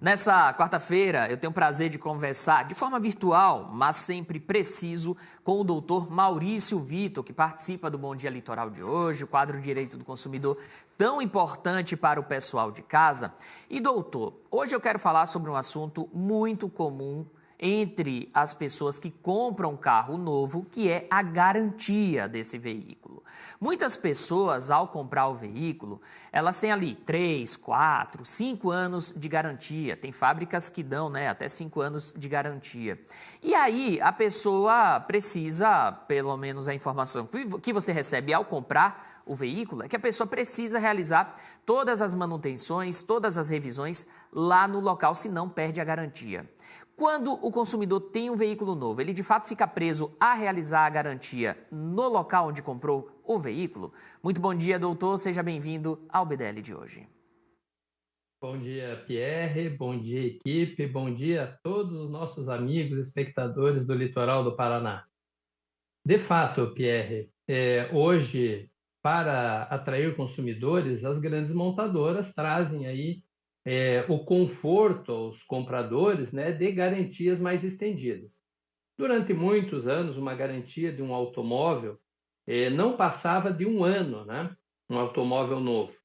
Nessa quarta-feira, eu tenho o prazer de conversar de forma virtual, mas sempre preciso, com o doutor Maurício Vitor, que participa do Bom Dia Litoral de hoje, o quadro Direito do Consumidor, tão importante para o pessoal de casa. E, doutor, hoje eu quero falar sobre um assunto muito comum entre as pessoas que compram um carro novo, que é a garantia desse veículo. Muitas pessoas, ao comprar o veículo, elas têm ali 3, 4, 5 anos de garantia. Tem fábricas que dão, até 5 anos de garantia. E aí, a pessoa precisa, pelo menos a informação que você recebe ao comprar o veículo, é que a pessoa precisa realizar todas as manutenções, todas as revisões lá no local, senão perde a garantia. Quando o consumidor tem um veículo novo, ele de fato fica preso a realizar a garantia no local onde comprou o veículo? Muito bom dia, doutor. Seja bem-vindo ao BDL de hoje. Bom dia, Pierre. Bom dia, equipe. Bom dia a todos os nossos amigos espectadores do litoral do Paraná. De fato, Pierre, hoje, para atrair consumidores, as grandes montadoras trazem aí o conforto aos compradores, de garantias mais estendidas. Durante muitos anos, uma garantia de um automóvel não passava de um ano, um automóvel novo.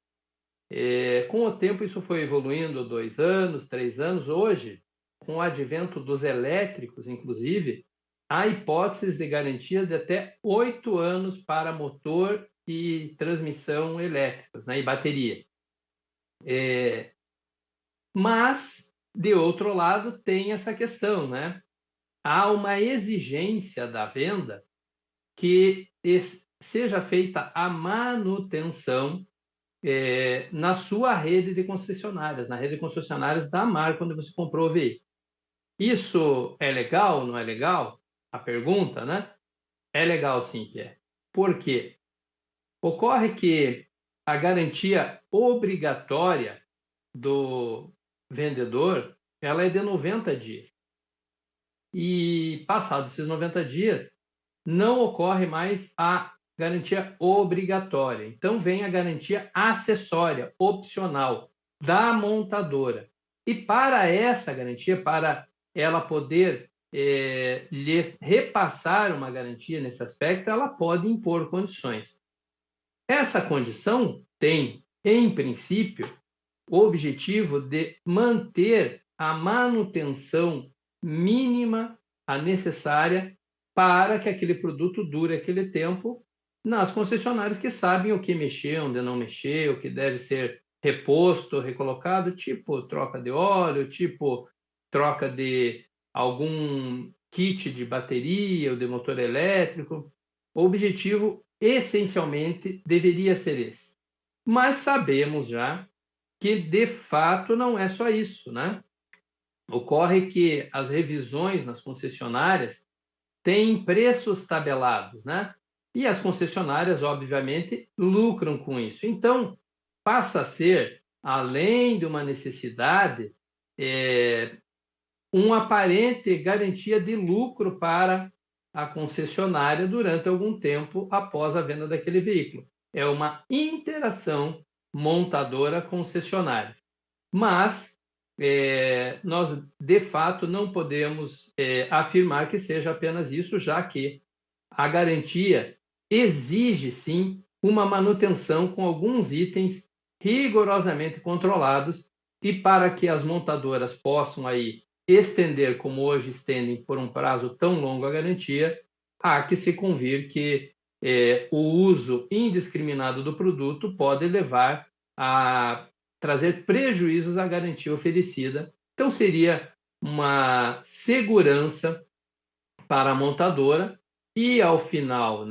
Com o tempo, isso foi evoluindo 2 anos, 3 anos. Hoje, com o advento dos elétricos, inclusive, há hipóteses de garantia de até 8 anos para motor e transmissão elétricos, e bateria. Mas, de outro lado, tem essa questão, Há uma exigência da venda que seja feita a manutenção na sua rede de concessionárias, na rede de concessionárias da marca onde você comprou o veículo. Isso é legal, não é legal? A pergunta, É legal sim, Pierre. Por quê? Ocorre que a garantia obrigatória do vendedor, ela é de 90 dias. E passados esses 90 dias, não ocorre mais a garantia obrigatória. Então, vem a garantia acessória, opcional, da montadora. E para essa garantia, para ela poder lhe repassar uma garantia nesse aspecto, ela pode impor condições. Essa condição tem, em princípio, o objetivo de manter a manutenção mínima, a necessária, para que aquele produto dure aquele tempo nas concessionárias que sabem o que mexer, onde não mexer, o que deve ser reposto, recolocado, tipo troca de óleo, tipo troca de algum kit de bateria ou de motor elétrico. O objetivo, essencialmente, deveria ser esse. Mas sabemos já que, de fato, não é só isso, Ocorre que as revisões nas concessionárias têm preços tabelados, E as concessionárias, obviamente, lucram com isso. Então, passa a ser, além de uma necessidade, uma aparente garantia de lucro para a concessionária durante algum tempo após a venda daquele veículo. É uma interação montadora-concessionária. Mas nós, de fato, não podemos afirmar que seja apenas isso, já que a garantia exige, sim, uma manutenção com alguns itens rigorosamente controlados, e para que as montadoras possam aí estender, como hoje estendem por um prazo tão longo a garantia, há que se convir que o uso indiscriminado do produto pode levar a trazer prejuízos à garantia oferecida. Então, seria uma segurança para a montadora e, ao final,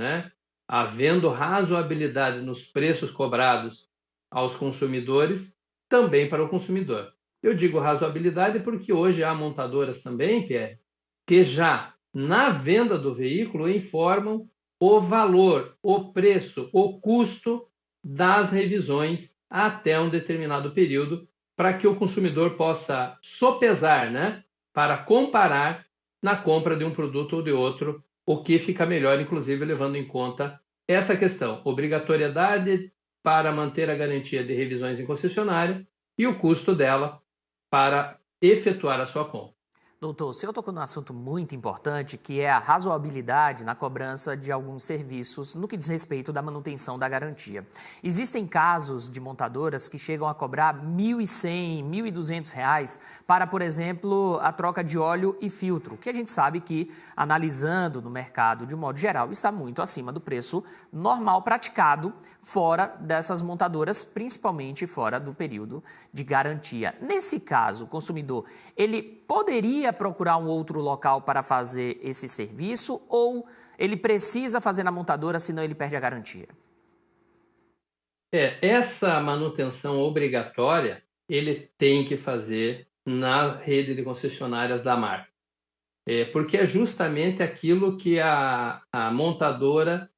havendo razoabilidade nos preços cobrados aos consumidores, também para o consumidor. Eu digo razoabilidade porque hoje há montadoras também, Pierre, que já na venda do veículo informam o valor, o preço, o custo das revisões até um determinado período, para que o consumidor possa sopesar, para comparar na compra de um produto ou de outro, o que fica melhor, inclusive levando em conta essa questão, obrigatoriedade para manter a garantia de revisões em concessionária e o custo dela para efetuar a sua compra. Doutor, o senhor tocou num assunto muito importante, que é a razoabilidade na cobrança de alguns serviços no que diz respeito da manutenção da garantia. Existem casos de montadoras que chegam a cobrar R$ 1.100, R$ 1.200 para, por exemplo, a troca de óleo e filtro, que a gente sabe que, analisando no mercado de um modo geral, está muito acima do preço normal praticado fora dessas montadoras, principalmente fora do período de garantia. Nesse caso, o consumidor, ele poderia procurar um outro local para fazer esse serviço ou ele precisa fazer na montadora, senão ele perde a garantia? Essa manutenção obrigatória ele tem que fazer na rede de concessionárias da marca. Porque é justamente aquilo que a montadora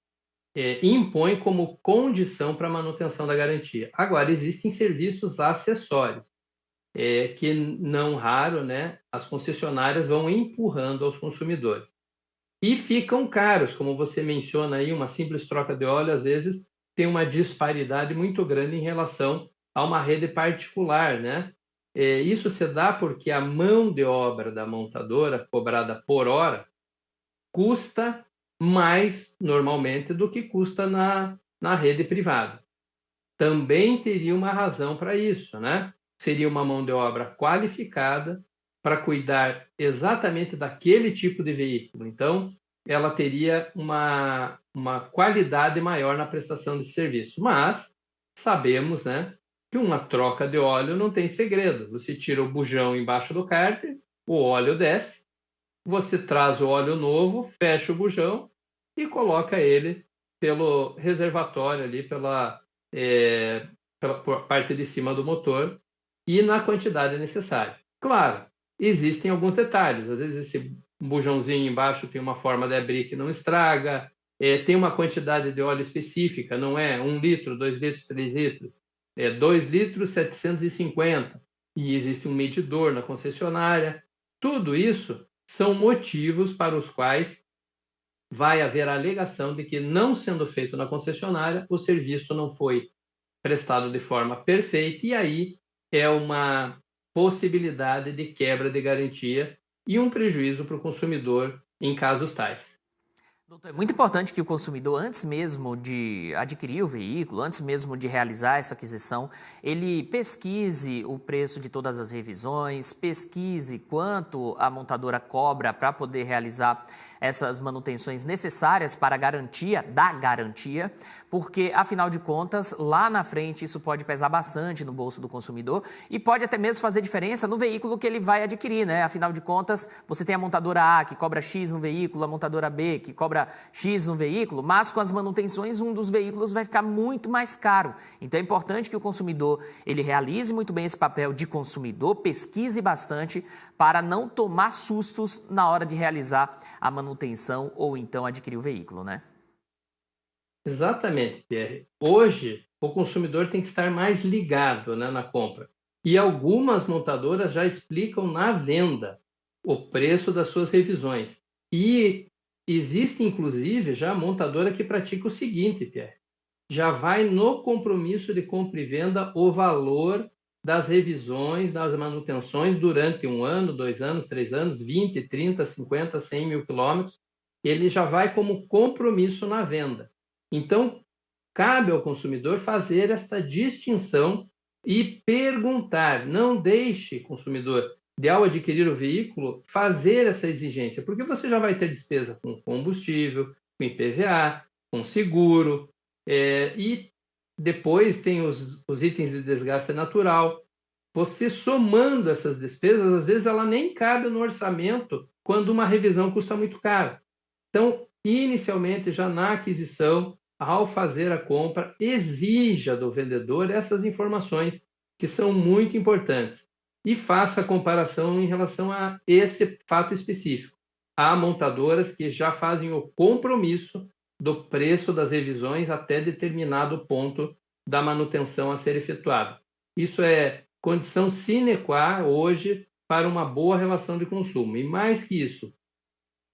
impõe como condição para a manutenção da garantia. Agora, existem serviços acessórios, que não raro, né, as concessionárias vão empurrando aos consumidores. E ficam caros, como você menciona aí, uma simples troca de óleo, às vezes, tem uma disparidade muito grande em relação a uma rede particular, né? Isso se dá porque a mão de obra da montadora, cobrada por hora, custa mais, normalmente, do que custa na rede privada. Também teria uma razão para isso, né? Seria uma mão de obra qualificada para cuidar exatamente daquele tipo de veículo. Então, ela teria uma qualidade maior na prestação de serviço. Mas sabemos, né, que uma troca de óleo não tem segredo. Você tira o bujão embaixo do cárter, o óleo desce, você traz o óleo novo, fecha o bujão e coloca ele pelo reservatório ali, pela parte de cima do motor e na quantidade necessária. Claro, existem alguns detalhes. Às vezes esse bujãozinho embaixo tem uma forma de abrir que não estraga, tem uma quantidade de óleo específica, não é 1 litro, 2 litros, 3 litros, 2 litros 750, e existe um medidor na concessionária. Tudo isso são motivos para os quais vai haver a alegação de que, não sendo feito na concessionária, o serviço não foi prestado de forma perfeita, e aí é uma possibilidade de quebra de garantia e um prejuízo para o consumidor em casos tais. Doutor, é muito importante que o consumidor, antes mesmo de adquirir o veículo, antes mesmo de realizar essa aquisição, ele pesquise o preço de todas as revisões, pesquise quanto a montadora cobra para poder realizar essas manutenções necessárias para a garantia da garantia, porque, afinal de contas, lá na frente isso pode pesar bastante no bolso do consumidor e pode até mesmo fazer diferença no veículo que ele vai adquirir, né? Afinal de contas, você tem a montadora A que cobra X no veículo, a montadora B que cobra X no veículo, mas com as manutenções um dos veículos vai ficar muito mais caro. Então é importante que o consumidor ele realize muito bem esse papel de consumidor, pesquise bastante para não tomar sustos na hora de realizar a manutenção ou então adquirir o veículo, né? Exatamente, Pierre. Hoje, o consumidor tem que estar mais ligado, né, na compra. E algumas montadoras já explicam na venda o preço das suas revisões. E existe, inclusive, já montadora que pratica o seguinte, Pierre. Já vai no compromisso de compra e venda o valor das revisões, das manutenções durante 1 ano, 2 anos, 3 anos, 20, 30, 50, 100 mil quilômetros. Ele já vai como compromisso na venda. Então, cabe ao consumidor fazer esta distinção e perguntar. Não deixe, consumidor, de ao adquirir o veículo, fazer essa exigência, porque você já vai ter despesa com combustível, com IPVA, com seguro, e depois tem os itens de desgaste natural. Você somando essas despesas, às vezes ela nem cabe no orçamento quando uma revisão custa muito caro. Então, inicialmente, já na aquisição, ao fazer a compra, exija do vendedor essas informações que são muito importantes e faça a comparação em relação a esse fato específico. Há montadoras que já fazem o compromisso do preço das revisões até determinado ponto da manutenção a ser efetuada. Isso é condição sine qua hoje para uma boa relação de consumo. E mais que isso,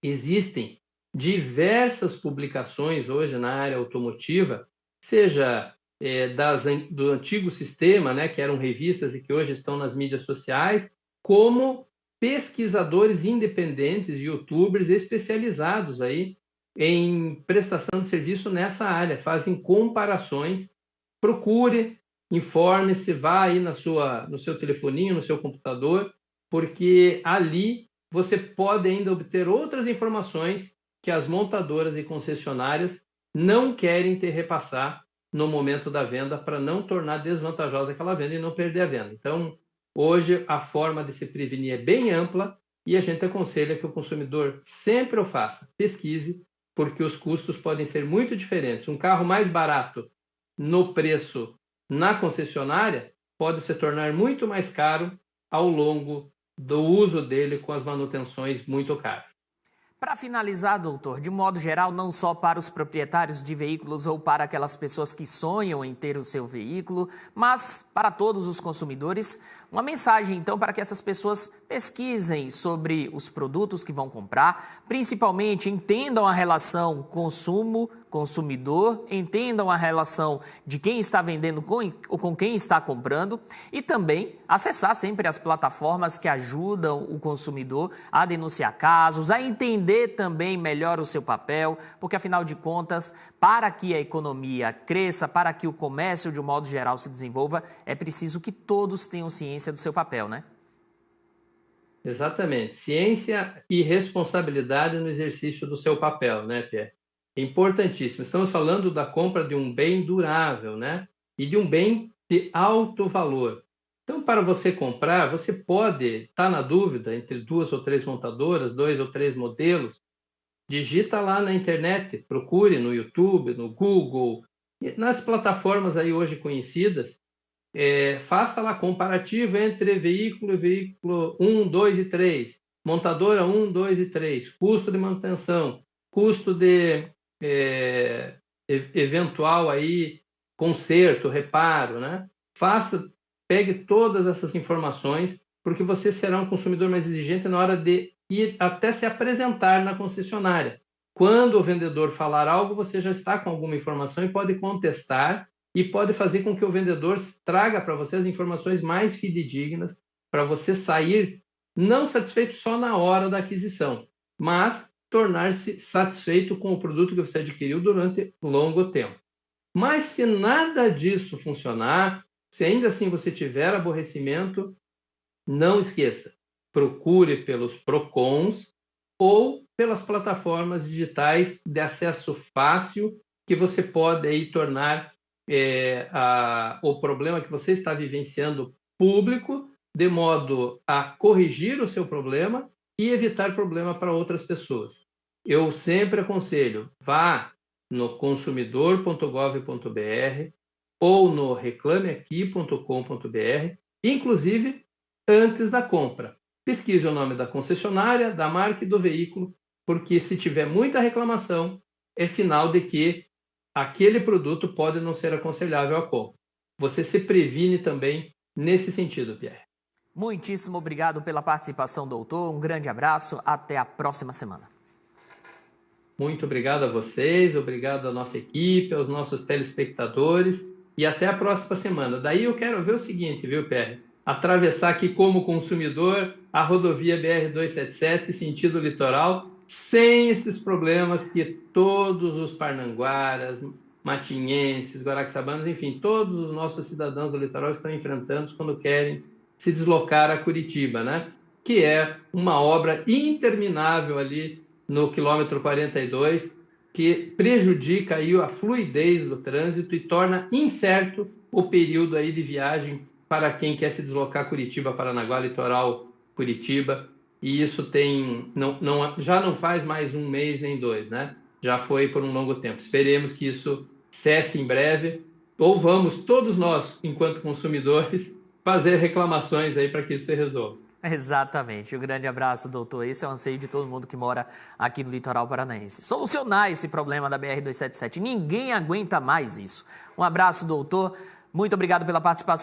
existem diversas publicações hoje na área automotiva, seja do antigo sistema, né, que eram revistas e que hoje estão nas mídias sociais, como pesquisadores independentes, youtubers especializados aí em prestação de serviço nessa área, fazem comparações. Procure, informe-se, vá aí no seu telefoninho, no seu computador, porque ali você pode ainda obter outras informações que as montadoras e concessionárias não querem te repassar no momento da venda, para não tornar desvantajosa aquela venda e não perder a venda. Então, hoje, a forma de se prevenir é bem ampla e a gente aconselha que o consumidor sempre o faça. Pesquise, porque os custos podem ser muito diferentes. Um carro mais barato no preço na concessionária pode se tornar muito mais caro ao longo do uso dele com as manutenções muito caras. Para finalizar, doutor, de modo geral, não só para os proprietários de veículos ou para aquelas pessoas que sonham em ter o seu veículo, mas para todos os consumidores, uma mensagem então para que essas pessoas pesquisem sobre os produtos que vão comprar, principalmente entendam a relação consumo-consumidor, entendam a relação de quem está vendendo com quem está comprando e também acessar sempre as plataformas que ajudam o consumidor a denunciar casos, a entender também melhor o seu papel, porque afinal de contas, para que a economia cresça, para que o comércio de um modo geral se desenvolva, é preciso que todos tenham ciência do seu papel, né? Exatamente. Ciência e responsabilidade no exercício do seu papel, né, Pierre? É importantíssimo. Estamos falando da compra de um bem durável, né? E de um bem de alto valor. Então, para você comprar, você pode estar na dúvida entre 2 ou 3 montadoras, 2 ou 3 modelos. Digita lá na internet, procure no YouTube, no Google, nas plataformas aí hoje conhecidas. Faça lá comparativo entre veículo 1, 2 e 3, montadora 1, 2 e 3, custo de manutenção, custo de eventual aí conserto, reparo, né? Pegue todas essas informações, porque você será um consumidor mais exigente na hora de ir até se apresentar na concessionária. Quando o vendedor falar algo, você já está com alguma informação e pode contestar e pode fazer com que o vendedor traga para você as informações mais fidedignas para você sair não satisfeito só na hora da aquisição, mas tornar-se satisfeito com o produto que você adquiriu durante longo tempo. Mas se nada disso funcionar, se ainda assim você tiver aborrecimento, não esqueça, procure pelos PROCONs ou pelas plataformas digitais de acesso fácil que você pode aí tornar o problema que você está vivenciando público, de modo a corrigir o seu problema e evitar problema para outras pessoas. Eu sempre aconselho, vá no consumidor.gov.br ou no reclameaqui.com.br, inclusive antes da compra. Pesquise o nome da concessionária, da marca e do veículo, porque se tiver muita reclamação, é sinal de que aquele produto pode não ser aconselhável à compra. Você se previne também nesse sentido, Pierre. Muitíssimo obrigado pela participação, doutor. Um grande abraço. Até a próxima semana. Muito obrigado a vocês, obrigado à nossa equipe, aos nossos telespectadores e até a próxima semana. Daí eu quero ver o seguinte, viu, Pierre? Atravessar aqui como consumidor a rodovia BR-277, sentido litoral, sem esses problemas que todos os parnanguaras, matinhenses, guaraxabanos, enfim, todos os nossos cidadãos do litoral estão enfrentando quando querem se deslocar a Curitiba, né? Que é uma obra interminável ali no quilômetro 42, que prejudica aí a fluidez do trânsito e torna incerto o período aí de viagem para quem quer se deslocar a Curitiba, Paranaguá, litoral Curitiba. E isso já não faz mais 1 mês nem 2, né? Já foi por um longo tempo. Esperemos que isso cesse em breve, ou vamos todos nós, enquanto consumidores, fazer reclamações aí para que isso se resolva. Exatamente. Um grande abraço, doutor. Esse é o anseio de todo mundo que mora aqui no litoral paranaense. Solucionar esse problema da BR-277. Ninguém aguenta mais isso. Um abraço, doutor. Muito obrigado pela participação.